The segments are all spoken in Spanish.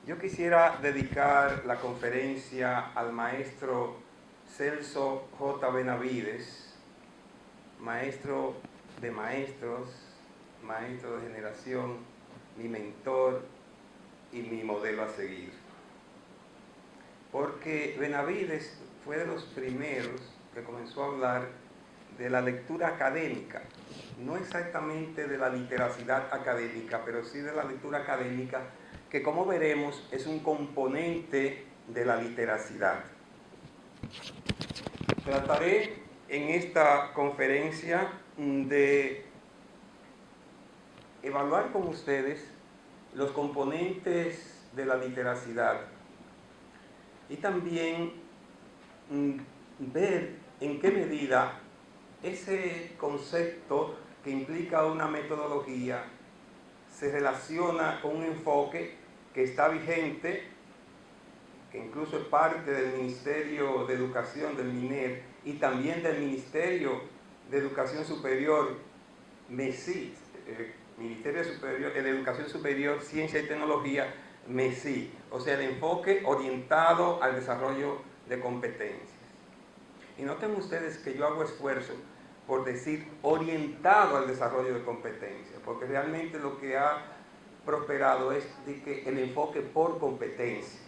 Yo quisiera dedicar la conferencia al maestro Celso J. Benavides, maestro de maestros, maestro de generación, mi mentor y mi modelo a seguir. Porque Benavides fue de los primeros que comenzó a hablar de la lectura académica, no exactamente de la literacidad académica, pero sí de la lectura académica, que como veremos es un componente de la literacidad. Trataré en esta conferencia de evaluar con ustedes los componentes de la literacidad y también ver en qué medida ese concepto que implica una metodología se relaciona con un enfoque que está vigente, que incluso es parte del Ministerio de Educación, del MINER, y también del Ministerio de Educación Superior, MESI, Ministerio Superior, de Educación Superior, Ciencia y Tecnología, MESI, o sea, el enfoque orientado al desarrollo de competencias. Y noten ustedes que yo hago esfuerzo por decir orientado al desarrollo de competencias, porque realmente lo que ha prosperado es de que el enfoque por competencia,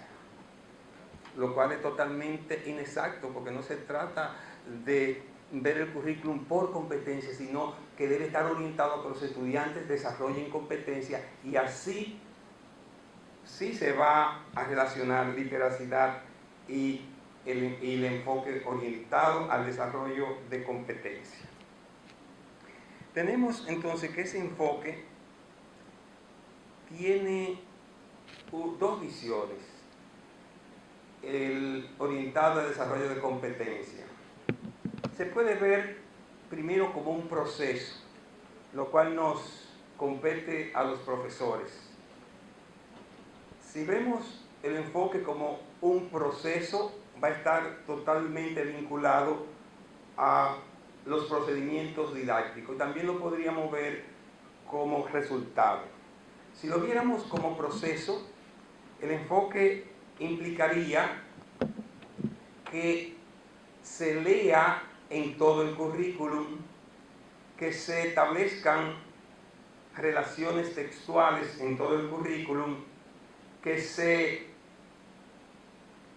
lo cual es totalmente inexacto, porque no se trata de ver el currículum por competencia, sino que debe estar orientado a que los estudiantes desarrollen competencias, y así sí se va a relacionar literacidad y el enfoque orientado al desarrollo de competencia. Tenemos entonces que ese enfoque tiene dos visiones: el orientado al desarrollo de competencia. Se puede ver primero como un proceso, lo cual nos compete a los profesores. Si vemos el enfoque como un proceso, va a estar totalmente vinculado a los procedimientos didácticos. También lo podríamos ver como resultado. Si lo viéramos como proceso, el enfoque implicaría que se lea en todo el currículum, que se establezcan relaciones textuales en todo el currículum, que se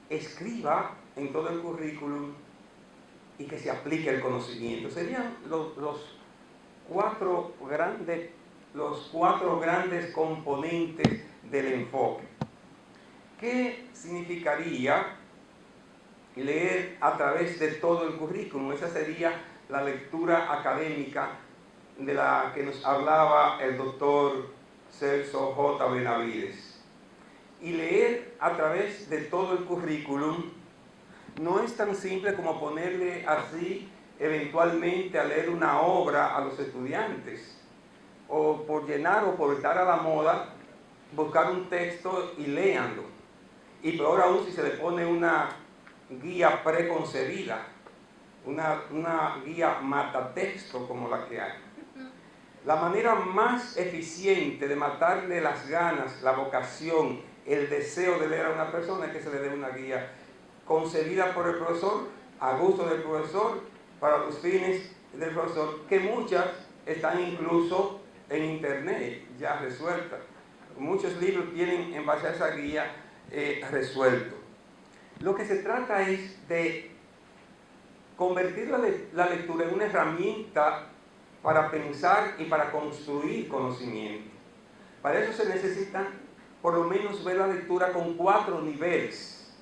escriba en todo el currículum y que se aplique el conocimiento. Serían los cuatro grandes componentes del enfoque. ¿Qué significaría leer a través de todo el currículum? Esa sería la lectura académica de la que nos hablaba el doctor Celso J. Benavides. Y leer a través de todo el currículum no es tan simple como ponerle así eventualmente a leer una obra a los estudiantes, o por llenar o por estar a la moda, buscar un texto y léanlo. Y peor aún si se le pone una guía preconcebida, una guía matatexto como la que hay. La manera más eficiente de matarle las ganas, la vocación, el deseo de leer a una persona es que se le dé una guía concebida por el profesor, a gusto del profesor, para los fines del profesor, que muchas están incluso en internet ya resueltas. Muchos libros tienen en base a esa guía resuelto. Lo que se trata es de convertir la lectura en una herramienta para pensar y para construir conocimiento. Para eso se necesita por lo menos ver la lectura con 4 niveles.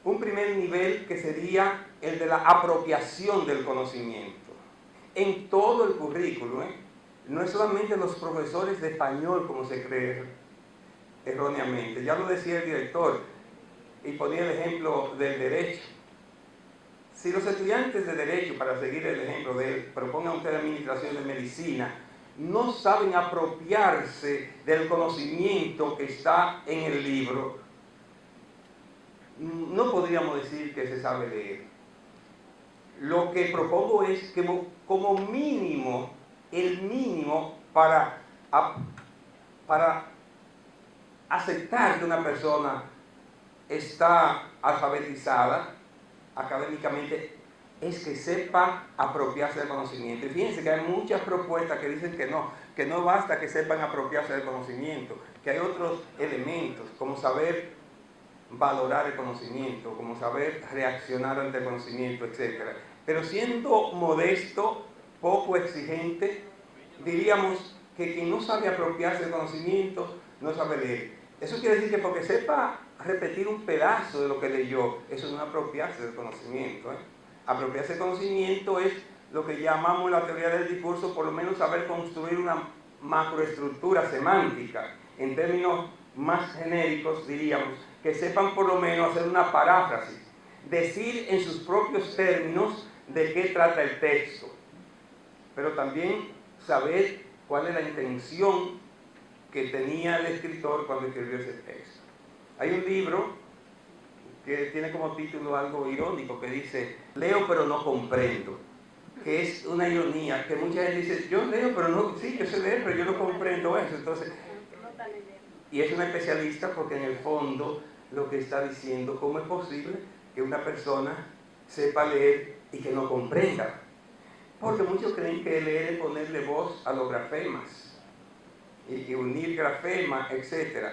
Un primer nivel que sería el de la apropiación del conocimiento en todo el currículo, no es solamente los profesores de español como se cree erróneamente. Ya lo decía el director y ponía el ejemplo del derecho. Si los estudiantes de derecho, para seguir el ejemplo de él, propongan usted administración de medicina, no saben apropiarse del conocimiento que está en el libro, no podríamos decir que se sabe leer. Lo que propongo es que como mínimo, el mínimo para aceptar que una persona está alfabetizada académicamente es que sepa apropiarse del conocimiento. Y fíjense que hay muchas propuestas que dicen que no basta que sepan apropiarse del conocimiento, que hay otros elementos, como saber valorar el conocimiento, como saber reaccionar ante el conocimiento, etc. Pero siendo modesto, poco exigente, diríamos que quien no sabe apropiarse del conocimiento no sabe leer. Eso quiere decir que porque sepa repetir un pedazo de lo que leyó, eso no es apropiarse del conocimiento. Apropiarse del conocimiento es lo que llamamos en la teoría del discurso, por lo menos saber construir una macroestructura semántica. En términos más genéricos diríamos que sepan por lo menos hacer una paráfrasis, decir en sus propios términos de qué trata el texto, pero también saber cuál es la intención que tenía el escritor cuando escribió ese texto. Hay un libro que tiene como título algo irónico que dice "Leo pero no comprendo", que es una ironía, que mucha gente dice yo leo pero no, sí, yo sé leer pero yo no comprendo eso. Entonces, y es un especialista porque en el fondo lo que está diciendo, ¿cómo es posible que una persona sepa leer y que no comprenda? Porque muchos creen que leer es ponerle voz a los grafemas y unir grafemas, etc.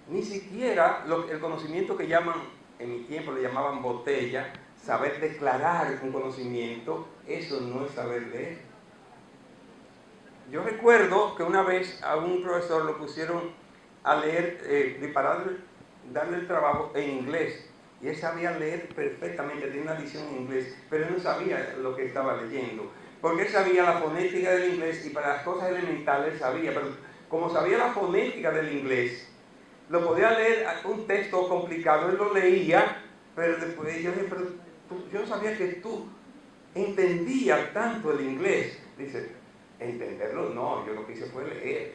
Ni siquiera el conocimiento que llaman, en mi tiempo le llamaban botella, saber declarar un conocimiento, eso no es saber leer. Yo recuerdo que una vez a un profesor lo pusieron a leer, para darle el trabajo en inglés, y él sabía leer perfectamente, tenía una dicción en inglés, pero él no sabía lo que estaba leyendo, porque él sabía la fonética del inglés y para las cosas elementales él sabía, pero como sabía la fonética del inglés, lo podía leer un texto complicado, él lo leía, pero después yo dije, pero yo no sabía que tú entendías tanto el inglés. Dice, entenderlo no, yo lo que hice fue leer.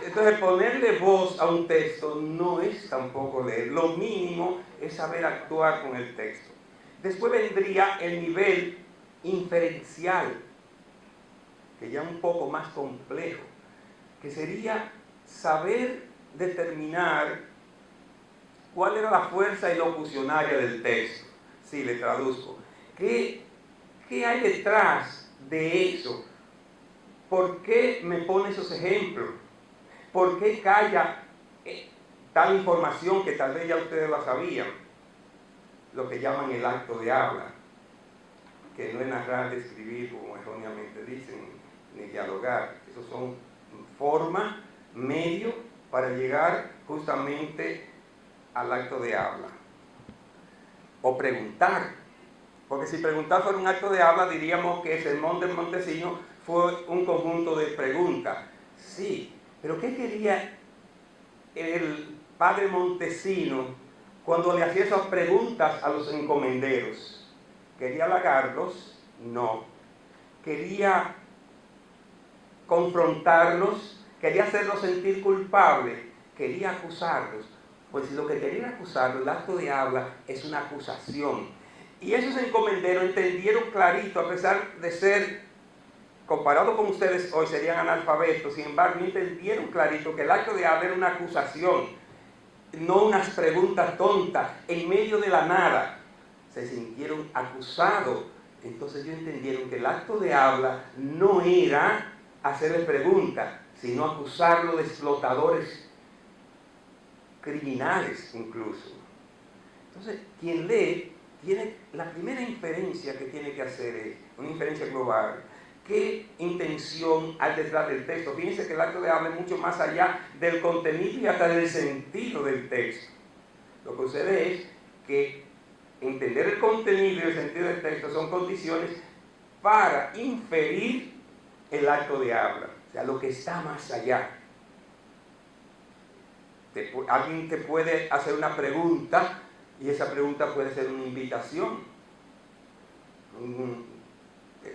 Entonces ponerle voz a un texto no es tampoco leer, lo mínimo es saber actuar con el texto. Después vendría el nivel inferencial, que ya es un poco más complejo, que sería saber determinar cuál era la fuerza elocucionaria del texto. Sí, le traduzco. ¿Qué hay detrás de eso? ¿Por qué me pone esos ejemplos? ¿Por qué calla tal información que tal vez ya ustedes la sabían? Lo que llaman el acto de habla, que no es narrar, escribir, como erróneamente dicen, ni dialogar. Esos son forma, medio para llegar justamente al acto de habla. O preguntar, porque si preguntar fuera un acto de habla, diríamos que el sermón del Montesino fue un conjunto de preguntas. Sí, pero ¿qué quería el padre Montesino cuando le hacía esas preguntas a los encomenderos? ¿Quería halagarlos? No. ¿Quería confrontarlos? ¿Quería hacerlos sentir culpables? ¿Quería acusarlos? Pues si lo que quería acusarlos, el acto de habla, es una acusación. Y esos encomenderos entendieron clarito, a pesar de ser, comparado con ustedes hoy, serían analfabetos, sin embargo, entendieron clarito que el acto de habla era una acusación, no unas preguntas tontas, en medio de la nada. Se sintieron acusados. Entonces ellos entendieron que el acto de habla no era hacerle preguntas, sino acusarlo de explotadores criminales incluso. Entonces, quien lee, tiene la primera inferencia que tiene que hacer es una inferencia global. ¿Qué intención hay detrás del texto? Fíjense que el acto de habla es mucho más allá del contenido y hasta del sentido del texto. Lo que sucede es que entender el contenido y el sentido del texto son condiciones para inferir el acto de habla, o sea, lo que está más allá. Alguien te puede hacer una pregunta y esa pregunta puede ser una invitación.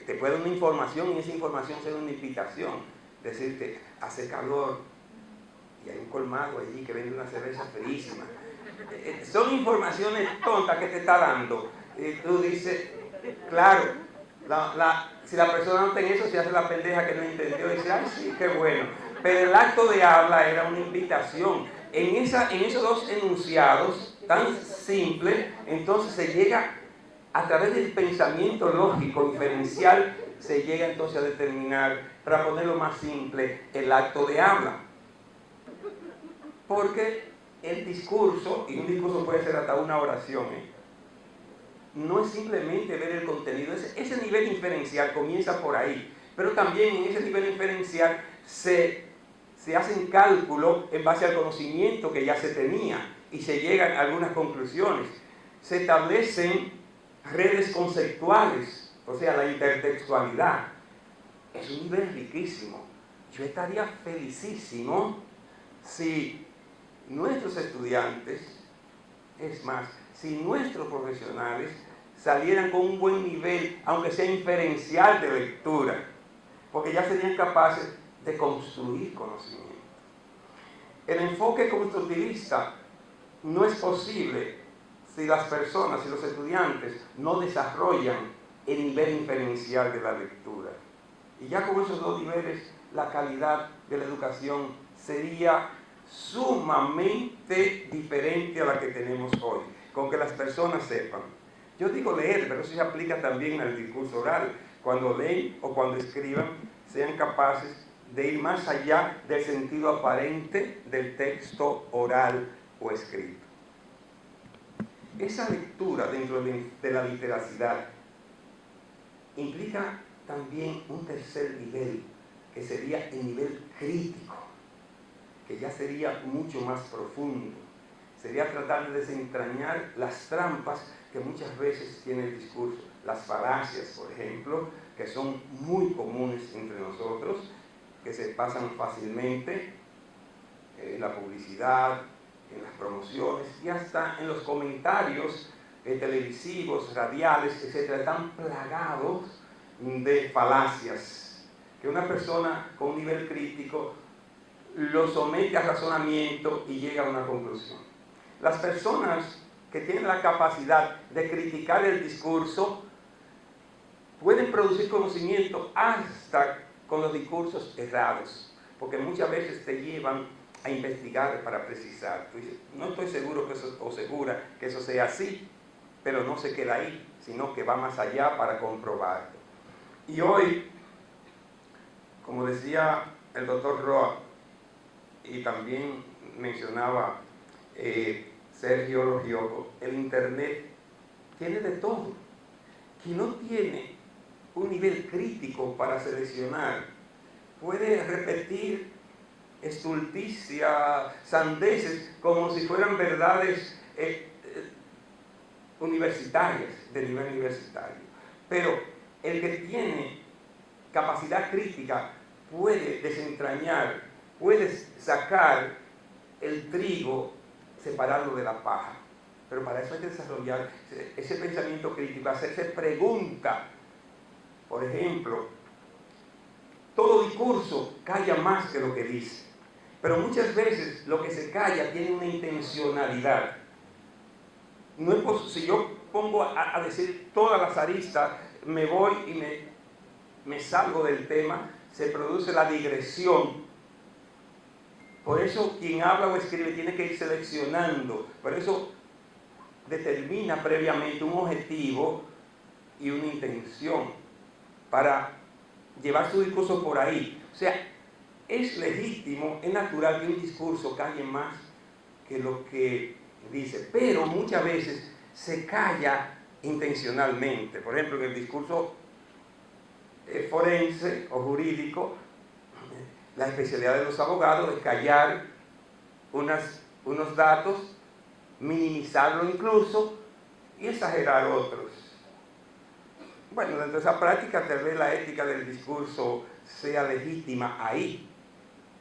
Te puede dar una información y esa información ser una invitación. Decirte, hace calor y hay un colmado allí que vende una cerveza ferísima. Son informaciones tontas que te está dando. Y tú dices, claro, si la persona no tiene eso, se hace la pendeja que no entendió y dice, ay, sí, qué bueno. Pero el acto de habla era una invitación. En esos dos enunciados tan simples, entonces se llega, a través del pensamiento lógico inferencial, se llega entonces a determinar, para ponerlo más simple, el acto de habla. Porque el discurso, y un discurso puede ser hasta una oración, no es simplemente ver el contenido, ese nivel inferencial comienza por ahí, pero también en ese nivel inferencial se hacen cálculos en base al conocimiento que ya se tenía y se llegan a algunas conclusiones. Se establecen redes conceptuales, o sea, la intertextualidad. Es un nivel riquísimo. Yo estaría felicísimo si nuestros estudiantes, es más, si nuestros profesionales salieran con un buen nivel, aunque sea inferencial de lectura, porque ya serían capaces de construir conocimiento. El enfoque constructivista no es posible si las personas, si los estudiantes no desarrollan el nivel inferencial de la lectura. Y ya con esos dos niveles, la calidad de la educación sería sumamente diferente a la que tenemos hoy, con que las personas sepan. Yo digo leer, pero eso se aplica también al discurso oral. Cuando leen o cuando escriban, sean capaces de ir más allá del sentido aparente del texto oral o escrito. Esa lectura dentro de la literacidad implica también un tercer nivel, que sería el nivel crítico, que ya sería mucho más profundo. Sería tratar de desentrañar las trampas que muchas veces tiene el discurso, las falacias, por ejemplo, que son muy comunes entre nosotros, que se pasan fácilmente en la publicidad, en las promociones y hasta en los comentarios televisivos, radiales, etc. Están plagados de falacias, que una persona con un nivel crítico lo somete a razonamiento y llega a una conclusión. Las personas que tienen la capacidad de criticar el discurso pueden producir conocimiento hasta con los discursos errados, porque muchas veces te llevan a investigar para precisar. Tú dices, no estoy seguro que eso, o segura que eso sea así, pero no se queda ahí, sino que va más allá para comprobarlo. Y hoy, como decía el doctor Roa, y también mencionaba Sergio Logioco, el Internet tiene de todo. Quien no tiene un nivel crítico para seleccionar puede repetir estulticia, sandeces, como si fueran verdades universitarias, de nivel universitario. Pero el que tiene capacidad crítica puede desentrañar, puede sacar el trigo, separarlo de la paja. Pero para eso hay que desarrollar ese pensamiento crítico, hacerse preguntas. Por ejemplo, todo discurso calla más que lo que dice. Pero muchas veces lo que se calla tiene una intencionalidad. No es si yo pongo a decir todas las aristas, me voy y me salgo del tema, se produce la digresión. Por eso quien habla o escribe tiene que ir seleccionando. Por eso determina previamente un objetivo y una intención para llevar su discurso por ahí. O sea, es legítimo, es natural que un discurso calle más que lo que dice, pero muchas veces se calla intencionalmente. Por ejemplo, en el discurso forense o jurídico, la especialidad de los abogados es callar unos datos, minimizarlo incluso y exagerar otros. Bueno, dentro de esa práctica tal vez la ética del discurso sea legítima ahí,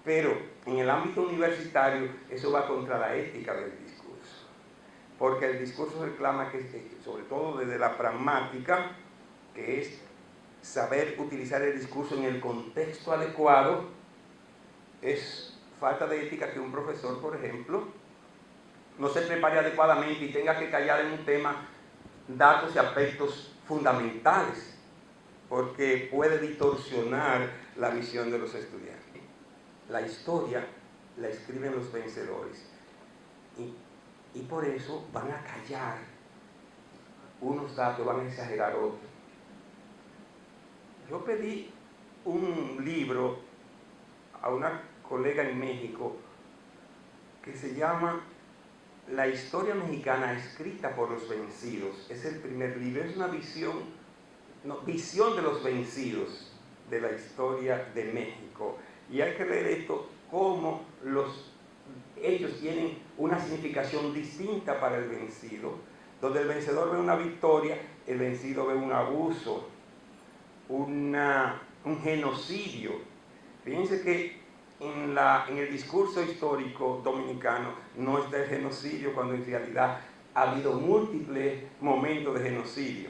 pero en el ámbito universitario eso va contra la ética del discurso, porque el discurso reclama que, sobre todo desde la pragmática, que es saber utilizar el discurso en el contexto adecuado. Es falta de ética que un profesor, por ejemplo, no se prepare adecuadamente y tenga que callar en un tema datos y aspectos fundamentales, porque puede distorsionar la visión de los estudiantes. la historia la escriben los vencedores. Y por eso van a callar unos datos, van a exagerar otros. Yo pedí un libro a una colega en México que se llama La historia mexicana escrita por los vencidos. Es el primer libro, es una visión de los vencidos de la historia de México. Y hay que ver esto, cómo ellos tienen una significación distinta para el vencido. Donde el vencedor ve una victoria, el vencido ve un abuso, un genocidio. Fíjense que en el discurso histórico dominicano no está el genocidio, cuando en realidad ha habido múltiples momentos de genocidio.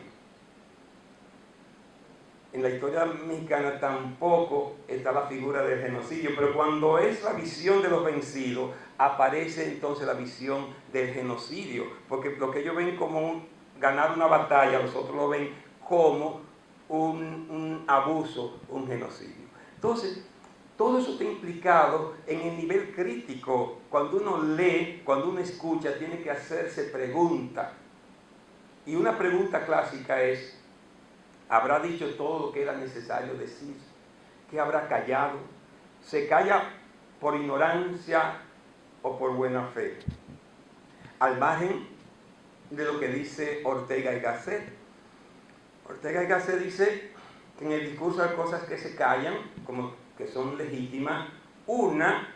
En la historia mexicana tampoco está la figura del genocidio, pero cuando es la visión de los vencidos, aparece entonces la visión del genocidio, porque lo que ellos ven como ganar una batalla, los otros lo ven como un abuso, un genocidio. Entonces, todo eso está implicado en el nivel crítico. Cuando uno lee, cuando uno escucha, tiene que hacerse preguntas. Y una pregunta clásica es: ¿habrá dicho todo lo que era necesario decir? ¿Qué habrá callado? ¿Se calla por ignorancia o por buena fe? Al margen de lo que dice Ortega y Gasset. Ortega y Gasset dice que en el discurso hay cosas que se callan, como que son legítimas. Una,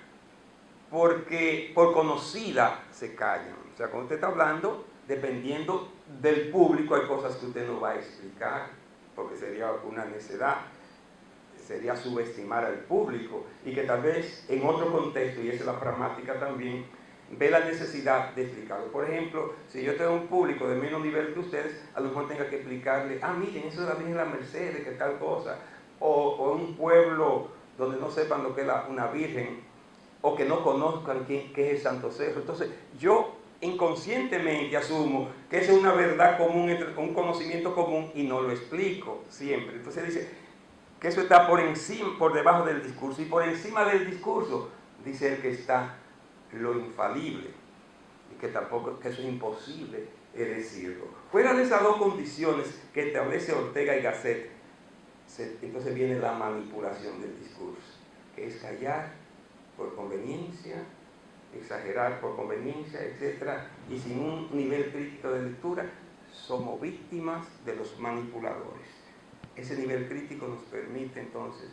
porque por conocida se callan. O sea, cuando usted está hablando, dependiendo del público, hay cosas que usted no va a explicar, porque sería una necedad, sería subestimar al público, y que tal vez en otro contexto, y esa es la pragmática también, ve la necesidad de explicarlo. Por ejemplo, si yo tengo un público de menos nivel que ustedes, a lo mejor tenga que explicarle: miren, eso de la Virgen de la Mercedes, que tal cosa, o un pueblo donde no sepan lo que es una virgen, o que no conozcan qué es el Santo Cerro. Entonces, yo inconscientemente asumo que esa es una verdad común, un conocimiento común, y no lo explico siempre. Entonces dice que eso está por encima, por debajo del discurso, y por encima del discurso dice él que está lo infalible, y que tampoco, que eso es imposible decirlo. Fuera de esas dos condiciones que establece Ortega y Gasset, entonces viene la manipulación del discurso, que es callar por conveniencia, exagerar por conveniencia, etc. Y sin un nivel crítico de lectura, somos víctimas de los manipuladores. Ese nivel crítico nos permite entonces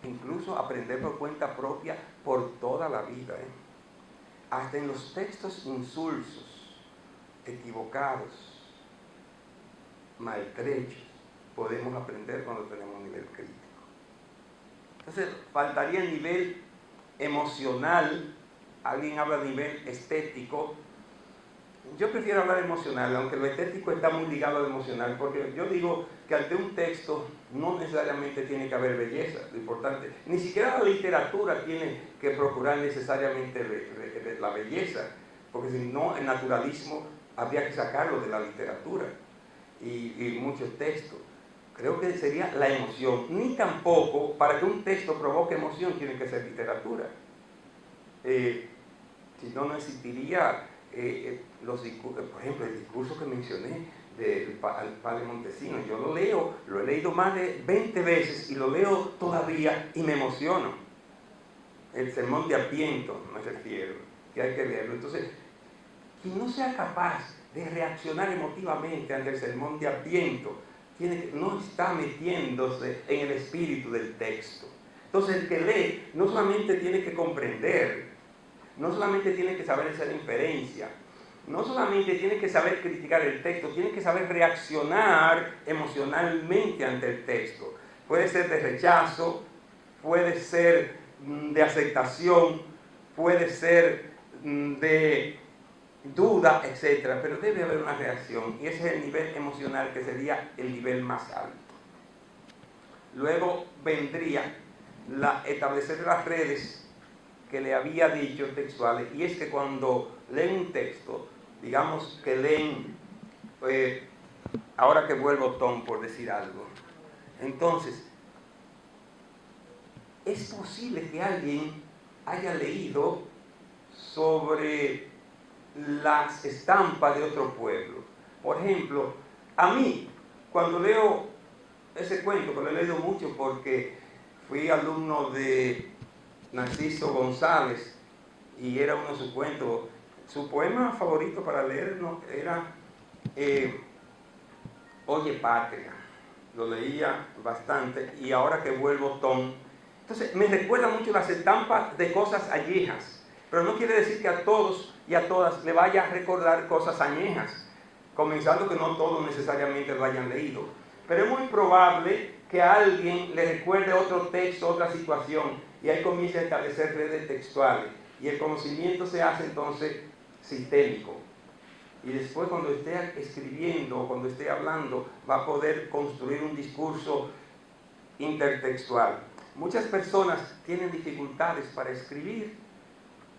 incluso aprender por cuenta propia por toda la vida, hasta en los textos insulsos, equivocados, maltrechos, podemos aprender cuando tenemos un nivel crítico. Entonces, faltaría el nivel emocional. Alguien habla de nivel estético. Yo prefiero hablar emocional, aunque lo estético está muy ligado al emocional, porque yo digo que ante un texto no necesariamente tiene que haber belleza. Lo importante, ni siquiera la literatura tiene que procurar necesariamente la belleza, porque si no, el naturalismo habría que sacarlo de la literatura y muchos textos. Creo que sería la emoción. Ni tampoco, para que un texto provoque emoción, tiene que ser literatura. Si no, no existiría los discursos. Por ejemplo, el discurso que mencioné del padre Montesinos. Yo lo leo, lo he leído más de 20 veces y lo leo todavía y me emociono. El sermón de Adviento, me refiero, que hay que leerlo. Entonces, quien no sea capaz de reaccionar emotivamente ante el sermón de Adviento, no está metiéndose en el espíritu del texto. Entonces, el que lee no solamente tiene que comprender, no solamente tiene que saber hacer inferencia, no solamente tiene que saber criticar el texto, tiene que saber reaccionar emocionalmente ante el texto. Puede ser de rechazo, puede ser de aceptación, puede ser de duda, etc. Pero debe haber una reacción, y ese es el nivel emocional, que sería el nivel más alto. Luego vendría establecer las redes que le había dicho textuales, y es que cuando leen un texto, digamos que leen, ahora que vuelvo Tom por decir algo, entonces, es posible que alguien haya leído sobre las estampas de otro pueblo. Por ejemplo, a mí, cuando leo ese cuento, que lo he leído mucho porque fui alumno de Narciso González y era uno de sus cuentos, su poema favorito para leer era Oye Patria. Lo leía bastante y ahora que vuelvo Tom. Entonces me recuerda mucho las estampas de cosas añejas, pero no quiere decir que a todos y a todas le vaya a recordar cosas añejas, comenzando que no todos necesariamente lo hayan leído. Pero es muy probable que a alguien le recuerde otro texto, otra situación, y ahí comienza a establecer redes textuales, y el conocimiento se hace entonces sistémico. Y después, cuando esté escribiendo o cuando esté hablando, va a poder construir un discurso intertextual. Muchas personas tienen dificultades para escribir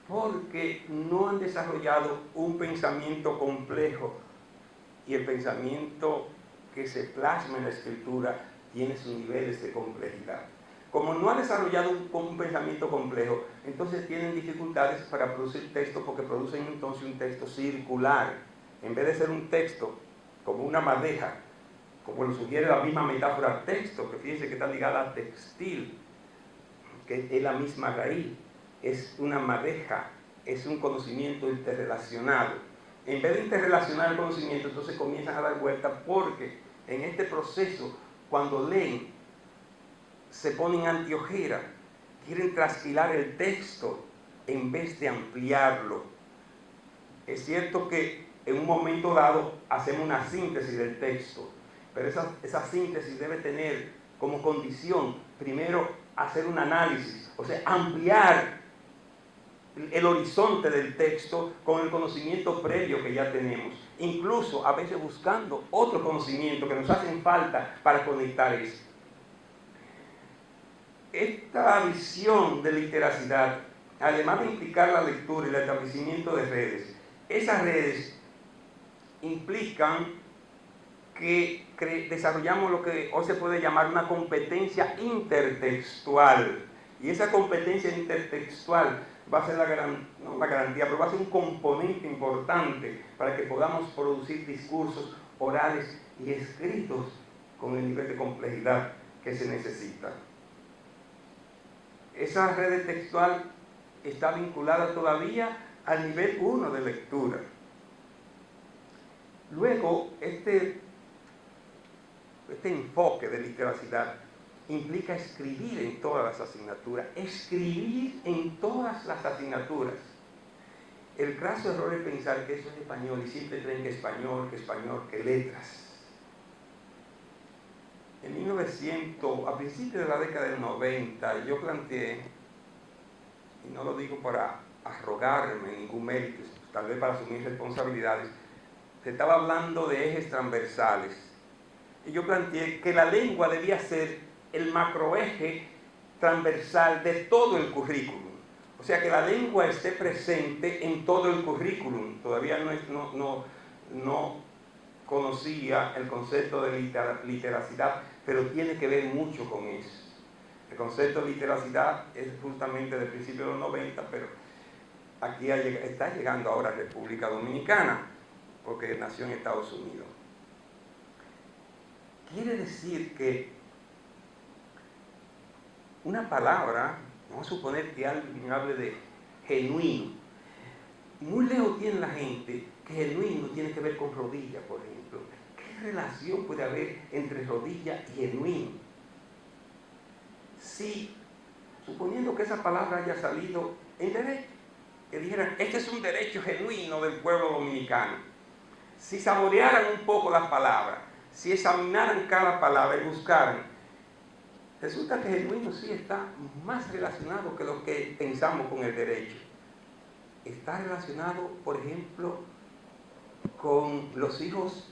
porque no han desarrollado un pensamiento complejo, y el pensamiento que se plasma en la escritura tiene sus niveles de complejidad. Como no han desarrollado un pensamiento complejo, entonces tienen dificultades para producir texto, porque producen entonces un texto circular. En vez de ser un texto como una madeja, como lo sugiere la misma metáfora texto, que fíjense que está ligada a textil, que es la misma raíz, es una madeja, es un conocimiento interrelacionado. En vez de interrelacionar el conocimiento, entonces comienzan a dar vueltas, porque en este proceso, cuando leen, se ponen anteojera, quieren trasquilar el texto en vez de ampliarlo. Es cierto que en un momento dado hacemos una síntesis del texto, pero esa síntesis debe tener como condición primero hacer un análisis, o sea, ampliar el horizonte del texto con el conocimiento previo que ya tenemos, incluso a veces buscando otro conocimiento que nos hacen falta para conectar eso. Esta visión de literacidad, además de implicar la lectura y el establecimiento de redes, esas redes implican que desarrollamos lo que hoy se puede llamar una competencia intertextual. Y esa competencia intertextual va a ser no la garantía, pero va a ser un componente importante para que podamos producir discursos orales y escritos con el nivel de complejidad que se necesita. Esa red textual está vinculada todavía al nivel 1 de lectura. Luego, este enfoque de literacidad implica escribir en todas las asignaturas. Escribir en todas las asignaturas. El craso error es pensar que eso es español y siempre creen que español, que letras. En 1900, a principios de la década del 90, yo planteé, y no lo digo para arrogarme ningún mérito, tal vez para asumir responsabilidades, se estaba hablando de ejes transversales. Y yo planteé que la lengua debía ser el macroeje transversal de todo el currículum. O sea, que la lengua esté presente en todo el currículum. Todavía no conocía el concepto de literacidad, pero tiene que ver mucho con eso. El concepto de literacidad es justamente del principio de los 90, pero aquí está llegando ahora a República Dominicana, porque nació en Estados Unidos. Quiere decir que una palabra, vamos a suponer que alguien hable de genuino, muy lejos tiene la gente que genuino tiene que ver con rodilla, por ejemplo. ¿Qué relación puede haber entre rodilla y genuino? Si, suponiendo que esa palabra haya salido en derecho, que dijeran, este es un derecho genuino del pueblo dominicano. Si saborearan un poco las palabras, si examinaran cada palabra y buscaran, resulta que genuino sí está más relacionado que lo que pensamos con el derecho. Está relacionado, por ejemplo, con los hijos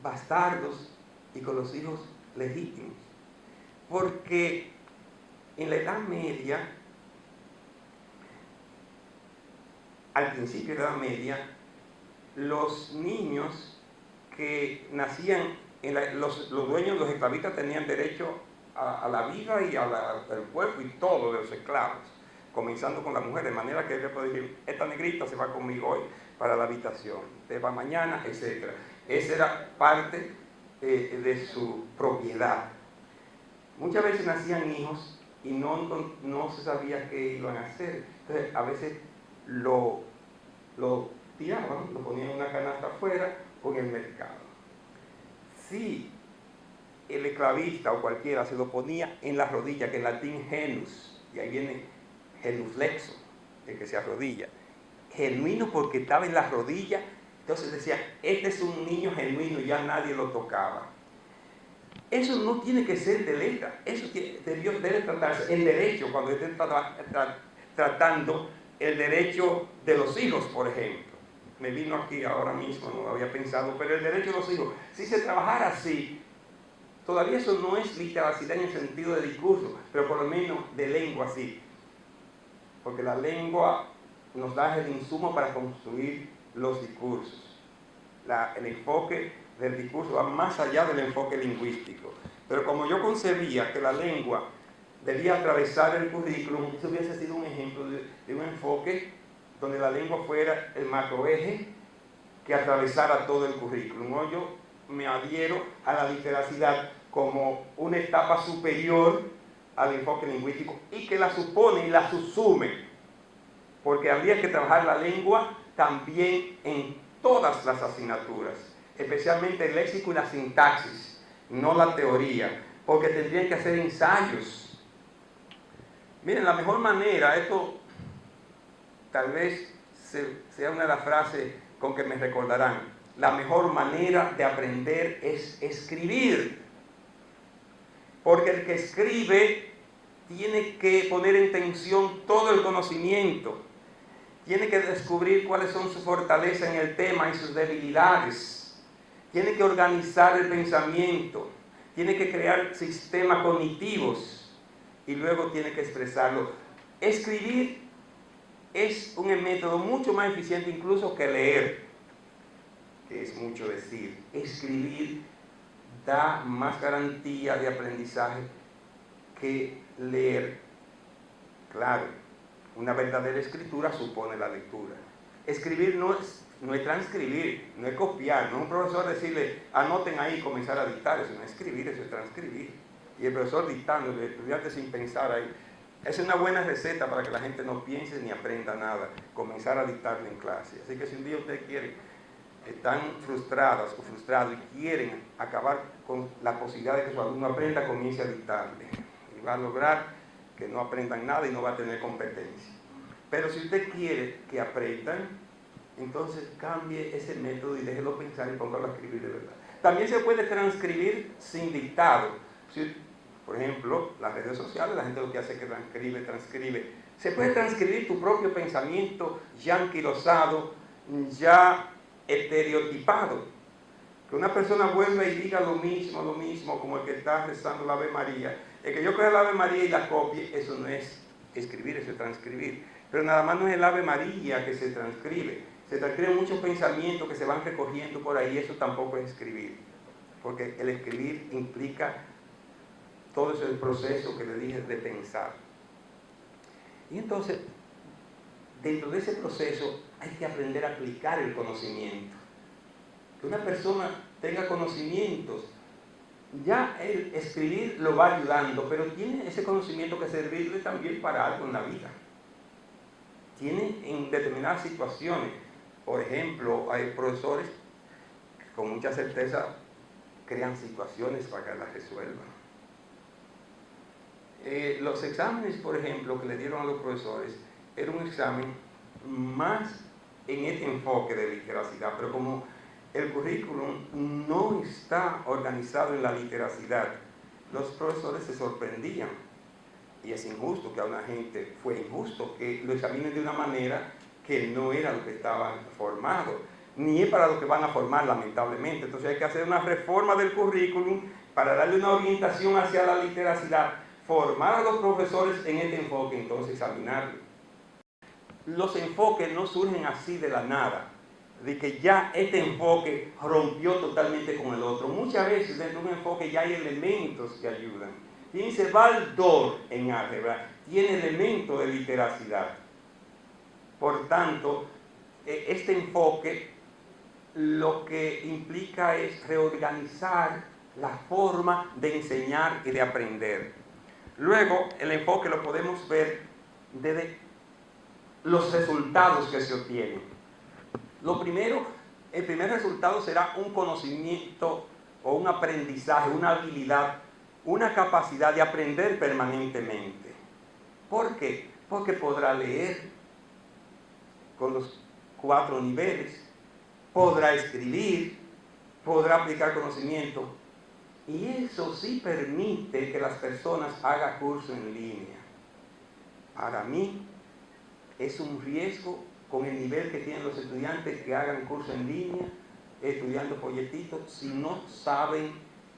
bastardos y con los hijos legítimos. Porque en la Edad Media, al principio de la Edad Media, los niños que nacían, los dueños, los esclavistas tenían derecho a la vida y al cuerpo y todo de los esclavos. comenzando con la mujer, de manera que ella puede decir, esta negrita se va conmigo hoy para la habitación, te va mañana, etc. Esa era parte de su propiedad. Muchas veces nacían hijos y no se sabía qué iban a hacer. Entonces, a veces lo tiraban, lo ponían en una canasta afuera o en el mercado. Si el esclavista o cualquiera se lo ponía en la rodilla, que en latín genus, y ahí viene genuflexo, el que se arrodilla, genuino porque estaba en la rodilla, entonces decía, este es un niño genuino, ya nadie lo tocaba. Eso no tiene que ser de letra, eso debe tratarse en derecho, cuando estén tratando el derecho de los hijos, por ejemplo. Me vino aquí ahora mismo, no lo había pensado, pero el derecho de los hijos, si se trabajara así, todavía eso no es literacidad en el sentido de discurso, pero por lo menos de lengua sí. Porque la lengua nos da el insumo para construir los discursos. El enfoque del discurso va más allá del enfoque lingüístico. Pero como yo concebía que la lengua debía atravesar el currículum, eso hubiese sido un ejemplo de un enfoque donde la lengua fuera el macroeje que atravesara todo el currículum. ¿No? Yo me adhiero a la literacidad como una etapa superior al enfoque lingüístico y que la supone y la subsume, porque habría que trabajar la lengua también en todas las asignaturas, especialmente el léxico y la sintaxis, no la teoría, porque tendrían que hacer ensayos. Miren, la mejor manera, esto tal vez sea una de las frases con que me recordarán, la mejor manera de aprender es escribir. Porque el que escribe tiene que poner en tensión todo el conocimiento, tiene que descubrir cuáles son sus fortalezas en el tema y sus debilidades, tiene que organizar el pensamiento, tiene que crear sistemas cognitivos y luego tiene que expresarlo. Escribir es un método mucho más eficiente incluso que leer, que es mucho decir. Escribir da más garantía de aprendizaje que leer. Claro, una verdadera escritura supone la lectura. Escribir no es transcribir, no es copiar, no es un profesor decirle, anoten ahí y comenzar a dictar, eso no es escribir, eso es transcribir. Y el profesor dictando, el estudiante sin pensar ahí. Es una buena receta para que la gente no piense ni aprenda nada, comenzar a dictarle en clase. Así que si un día ustedes están frustradas o frustrados y quieren acabar con la posibilidad de que su alumno aprenda, comience a dictarle. Y va a lograr que no aprendan nada y no va a tener competencia. Pero si usted quiere que aprendan, entonces cambie ese método y déjelo pensar y póngalo a escribir de verdad. También se puede transcribir sin dictado. Por ejemplo, las redes sociales, la gente lo que hace es que transcribe. Se puede transcribir tu propio pensamiento ya anquilosado, ya estereotipado. Que una persona vuelva y diga lo mismo, como el que está rezando la Ave María. El que yo coja la Ave María y la copie, eso no es escribir, eso es transcribir. Pero nada más no es el Ave María que se transcribe. Se transcriben muchos pensamientos que se van recogiendo por ahí, eso tampoco es escribir. Porque el escribir implica todo ese proceso que le dije de pensar. Y entonces, dentro de ese proceso hay que aprender a aplicar el conocimiento. Que una persona tenga conocimientos, ya el escribir lo va ayudando, pero tiene ese conocimiento que servirle también para algo en la vida. Tiene en determinadas situaciones, por ejemplo, hay profesores que con mucha certeza crean situaciones para que las resuelvan. Los exámenes, por ejemplo, que le dieron a los profesores, era un examen más en este enfoque de literacidad, pero como el currículum no está organizado en la literacidad, los profesores se sorprendían. Y es injusto que a una gente, fue injusto que lo examinen de una manera que no era lo que estaban formados, ni es para lo que van a formar, lamentablemente. Entonces hay que hacer una reforma del currículum para darle una orientación hacia la literacidad, formar a los profesores en este enfoque, entonces examinarlo. Los enfoques no surgen así de la nada, de que ya este enfoque rompió totalmente con el otro. Muchas veces dentro de un enfoque ya hay elementos que ayudan. Piense Baldor en álgebra, tiene elementos de literacidad. Por tanto, este enfoque lo que implica es reorganizar la forma de enseñar y de aprender. Luego, el enfoque lo podemos ver desde los resultados que se obtienen. El primer resultado será un conocimiento o un aprendizaje, una habilidad, una capacidad de aprender permanentemente. ¿Por qué? Porque podrá leer con los 4 niveles, podrá escribir, podrá aplicar conocimiento. Y eso sí permite que las personas hagan curso en línea. Para mí es un riesgo con el nivel que tienen los estudiantes que hagan curso en línea, estudiando folletitos, si no saben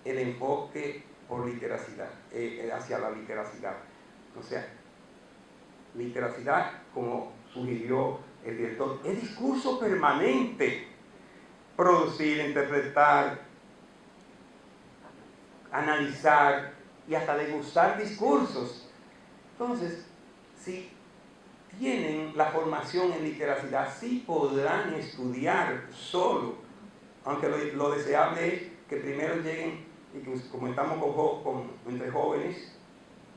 el enfoque por literacidad, hacia la literacidad. O sea, literacidad, como sugirió el director, es discurso permanente. Producir, interpretar, analizar y hasta degustar discursos. Entonces, si tienen la formación en literacidad, sí podrán estudiar solo, aunque lo deseable es que primero lleguen, y que como estamos entre jóvenes,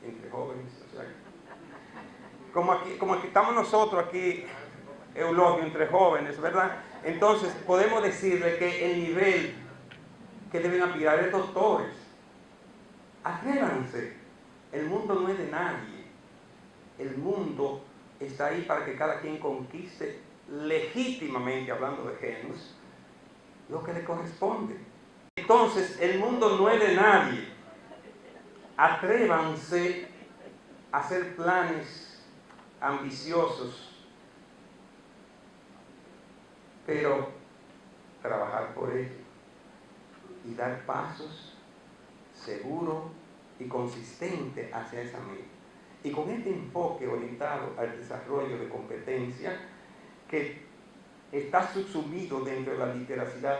o sea, como aquí estamos nosotros aquí, Eulogio, entre jóvenes, ¿verdad? Entonces podemos decirle que el nivel que deben aspirar es doctores. Atrévanse, el mundo no es de nadie, el mundo está ahí para que cada quien conquiste legítimamente, hablando de géneros, lo que le corresponde. Entonces, el mundo no es de nadie. Atrévanse a hacer planes ambiciosos, pero trabajar por ello y dar pasos seguros y consistentes hacia esa meta. Y con este enfoque orientado al desarrollo de competencias que está subsumido dentro de la literacidad,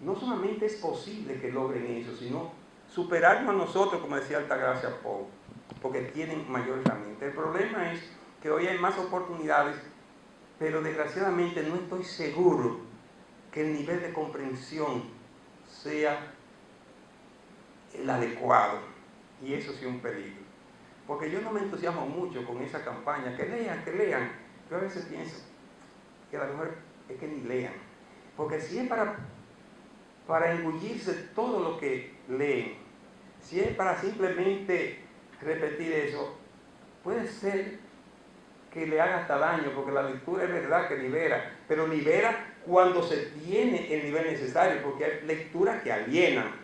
no solamente es posible que logren eso, sino superarnos a nosotros, como decía Altagracia Pou, porque tienen mayor herramienta. El problema es que hoy hay más oportunidades, pero desgraciadamente no estoy seguro que el nivel de comprensión sea el adecuado, y eso sí es un peligro. Porque yo no me entusiasmo mucho con esa campaña, que lean. Yo a veces pienso que a lo mejor es que ni lean. Porque si es para engullirse todo lo que leen, si es para simplemente repetir eso, puede ser que le haga hasta daño, porque la lectura es verdad que libera, pero libera cuando se tiene el nivel necesario, porque hay lecturas que alienan.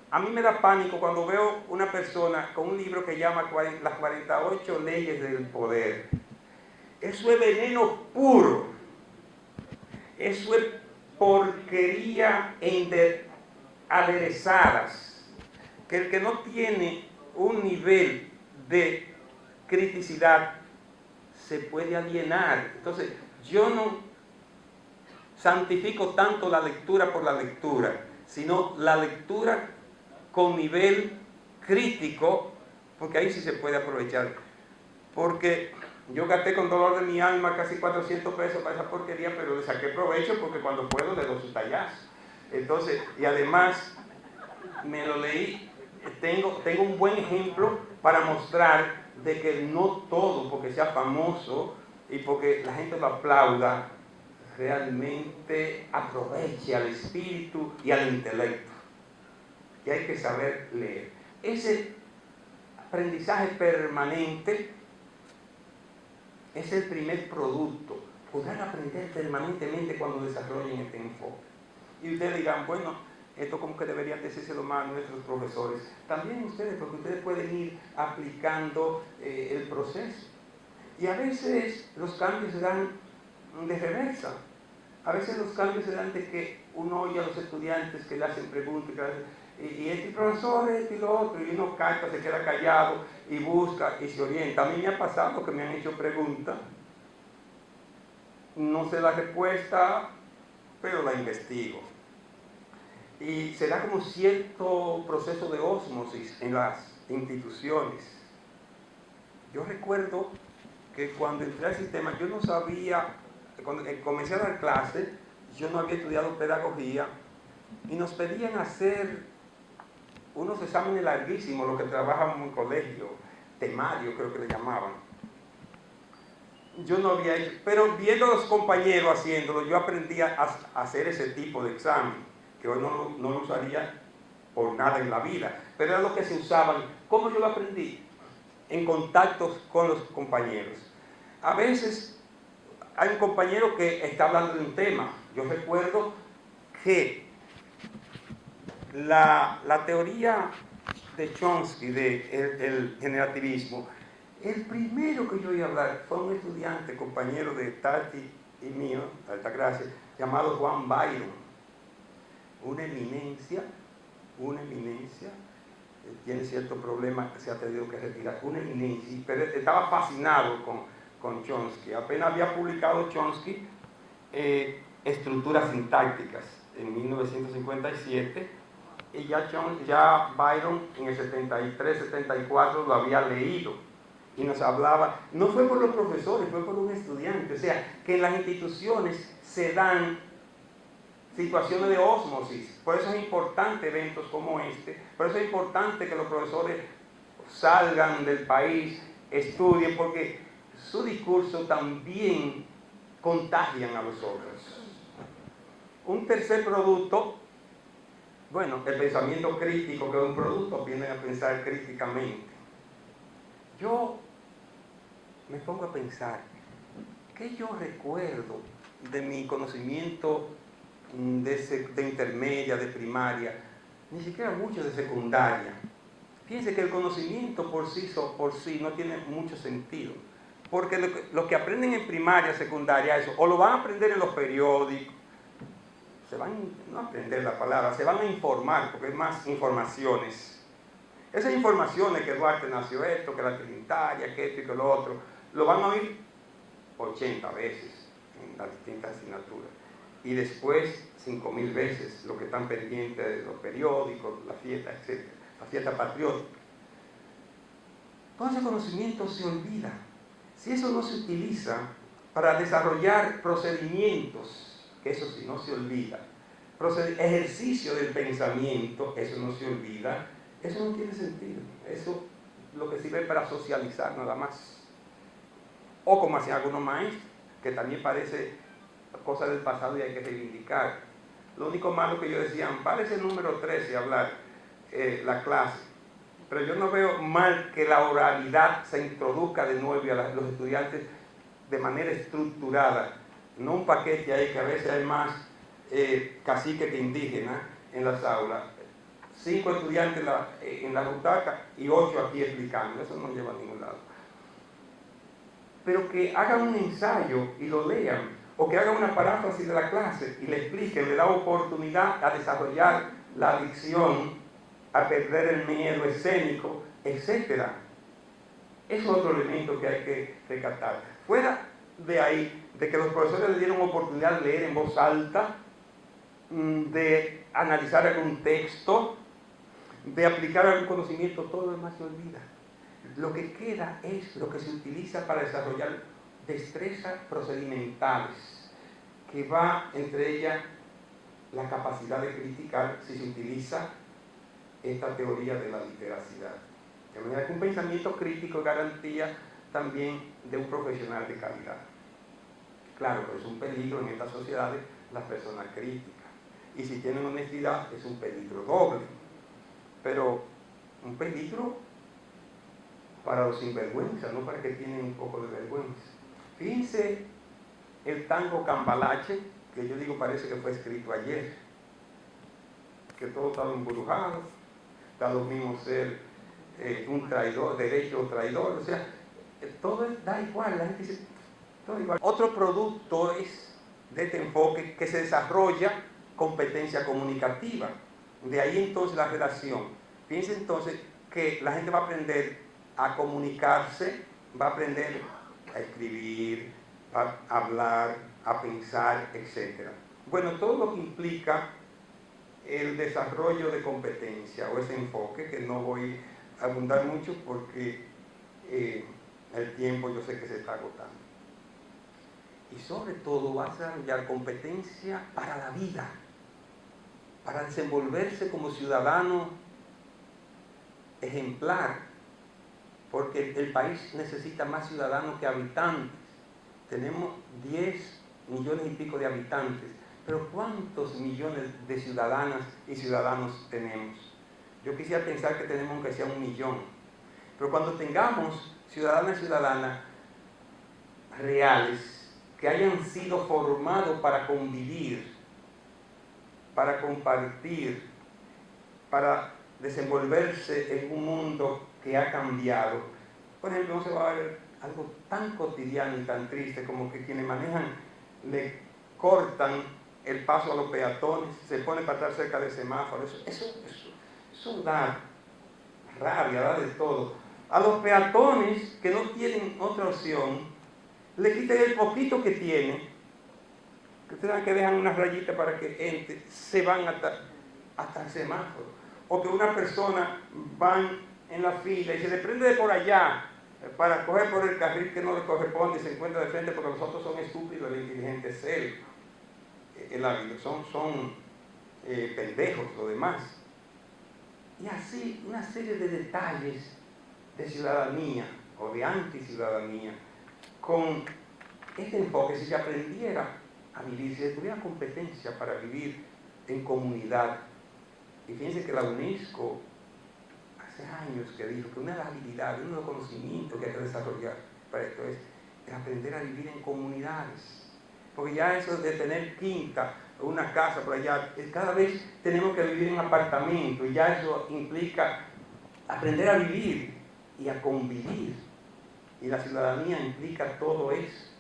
A mí me da pánico cuando veo una persona con un libro que llama Las 48 leyes del poder. Eso es veneno puro. Eso es porquería aderezadas. Que el que no tiene un nivel de criticidad se puede alienar. Entonces, yo no santifico tanto la lectura por la lectura, sino la lectura con nivel crítico, porque ahí sí se puede aprovechar. Porque yo gasté con dolor de mi alma casi 400 pesos para esa porquería, pero le saqué provecho porque cuando puedo le doy su tallazo. Entonces, y además me lo leí, tengo un buen ejemplo para mostrar de que no todo porque sea famoso y porque la gente lo aplauda, realmente aproveche al espíritu y al intelecto. Y hay que saber leer. Ese aprendizaje permanente es el primer producto. Podrán aprender permanentemente cuando desarrollen este enfoque. Y ustedes dirán, bueno, esto como que deberían decírselo más a nuestros profesores. También ustedes, porque ustedes pueden ir aplicando el proceso. Y a veces los cambios se dan de reversa. A veces los cambios se dan de que uno oye a los estudiantes que le hacen preguntas, y este profesor, esto y lo otro, y uno capta, se queda callado y busca y se orienta. A mí me ha pasado que me han hecho preguntas, no sé la respuesta, pero la investigo. Y se da como cierto proceso de ósmosis en las instituciones. Yo recuerdo que cuando entré al sistema yo no sabía, cuando comencé a dar clases, yo no había estudiado pedagogía y nos pedían hacer unos exámenes larguísimos, los que trabajan en colegio, temario creo que le llamaban. Yo no había hecho, pero viendo a los compañeros haciéndolo, yo aprendí a hacer ese tipo de examen, que hoy no lo usaría por nada en la vida, pero era lo que se usaban. ¿Cómo yo lo aprendí? En contactos con los compañeros. A veces hay un compañero que está hablando de un tema. Yo recuerdo que la teoría de Chomsky, del generativismo, el primero que yo oí hablar fue un estudiante, compañero de Tati y mío, Altagracia, llamado Juan Byron. Una eminencia, tiene cierto problema, se ha tenido que retirar, una eminencia, pero estaba fascinado con Chomsky. Apenas había publicado Chomsky Estructuras sintácticas en 1957, y ya Byron en el 73, 74 lo había leído y nos hablaba, no fue por los profesores, fue por un estudiante. O sea, que en las instituciones se dan situaciones de ósmosis. Por eso es importante eventos como este, por eso es importante que los profesores salgan del país, estudien, porque su discurso también contagian a los otros. Un tercer producto, bueno, el pensamiento crítico, que es un producto, viene a pensar críticamente. Yo me pongo a pensar, ¿qué yo recuerdo de mi conocimiento de intermedia, de primaria? Ni siquiera mucho de secundaria. Fíjense que el conocimiento por sí no tiene mucho sentido, porque lo que aprenden en primaria, secundaria, eso, o lo van a aprender en los periódicos, se van no a aprender la palabra, se van a informar, porque hay más informaciones. Esas informaciones, que Duarte nació esto, que la Trinitaria, que esto y que lo otro, lo van a oír 80 veces en las distintas asignaturas. Y después 5.000 veces lo que están pendientes de los periódicos, la fiesta, etc. La fiesta patriótica. Todo ese conocimiento se olvida. Si eso no se utiliza para desarrollar procedimientos, que eso sí no se olvida, ejercicio del pensamiento, eso no se olvida, eso no tiene sentido. Eso lo que sirve para socializar nada más. O como hacían algunos maestros, que también parece cosa del pasado y hay que reivindicar. Lo único malo que ellos decían, vale ese número 13 hablar la clase, pero yo no veo mal que la oralidad se introduzca de nuevo a los estudiantes de manera estructurada, no un paquete ahí que a veces hay más cacique que indígena en las aulas, 5 estudiantes en la butaca y 8 aquí explicando. Eso no lleva a ningún lado. Pero que hagan un ensayo y lo lean, o que hagan una paráfrasis de la clase y le expliquen, le da oportunidad a desarrollar la dicción, a perder el miedo escénico, etc. Es otro elemento que hay que rescatar. Fuera de ahí, de que los profesores le dieron oportunidad de leer en voz alta, de analizar algún texto, de aplicar algún conocimiento, todo lo demás se olvida. Lo que queda es lo que se utiliza para desarrollar destrezas procedimentales, que va entre ellas la capacidad de criticar si se utiliza esta teoría de la literacidad. De manera que un pensamiento crítico es garantía también de un profesional de calidad. Claro, pero es un peligro en estas sociedades las personas críticas. Y si tienen honestidad, es un peligro doble. Pero un peligro para los sinvergüenzas, no para que tienen un poco de vergüenza. Fíjense el tango Cambalache, que yo digo parece que fue escrito ayer, que todo estaba embrujado, está lo mismo ser un traidor, derecho o traidor, o sea, todo da igual, la gente dice, todo igual. Otro producto es de este enfoque que se desarrolla competencia comunicativa, de ahí entonces la relación. Fíjense entonces que la gente va a aprender a comunicarse, va a aprender a escribir, a hablar, a pensar, etc. Bueno, todo lo que implica el desarrollo de competencia o ese enfoque, que no voy a abundar mucho porque el tiempo yo sé que se está agotando. Y sobre todo va a desarrollar competencia para la vida, para desenvolverse como ciudadano ejemplar, porque el país necesita más ciudadanos que habitantes. Tenemos 10 millones y pico de habitantes, pero ¿cuántos millones de ciudadanas y ciudadanos tenemos? Yo quisiera pensar que tenemos aunque sea 1 millón, pero cuando tengamos ciudadanas y ciudadanas reales, que hayan sido formados para convivir, para compartir, para desenvolverse en un mundo que ha cambiado. Por ejemplo, no se va a ver algo tan cotidiano y tan triste como que quienes manejan le cortan el paso a los peatones, se ponen para estar cerca del semáforo. Eso da rabia, da de todo. A los peatones que no tienen otra opción, le quiten el poquito que tienen, que ustedes que dejan una rayita para que entre, se van hasta el semáforo. O que una persona van en la fila y se le prende de por allá para coger por el carril que no le corresponde y se encuentra de frente porque los otros son estúpidos e inteligentes. En la vida son pendejos los demás. Y así una serie de detalles de ciudadanía o de anticiudadanía con este enfoque. Si se aprendiera a vivir, si se tuviera competencia para vivir en comunidad. Y fíjense que la UNESCO hace años que dijo que una de las habilidades, uno de los conocimientos que hay que desarrollar para esto es aprender a vivir en comunidades. Porque ya eso de tener quinta o una casa por allá, cada vez tenemos que vivir en apartamentos y ya eso implica aprender a vivir y a convivir. Y la ciudadanía implica todo eso.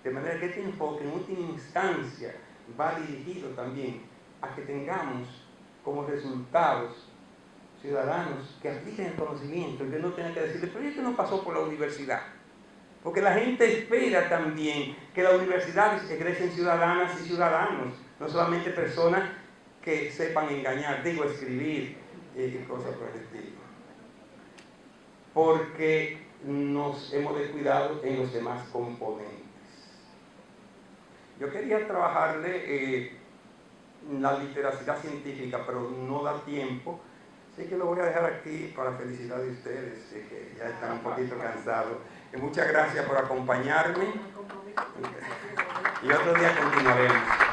De manera que este enfoque en última instancia va dirigido también a que tengamos como resultados ciudadanos que apliquen el conocimiento y que no tengan que decirle, pero esto no pasó por la universidad. Porque la gente espera también que las universidades egresen ciudadanas y ciudadanos, no solamente personas que sepan engañar, escribir y cosas por el estilo. Porque nos hemos descuidado en los demás componentes. Yo quería trabajarle la literatura científica, pero no da tiempo, así que lo voy a dejar aquí para felicidad de ustedes, que ya están un poquito cansados. Muchas gracias por acompañarme y otro día continuaremos.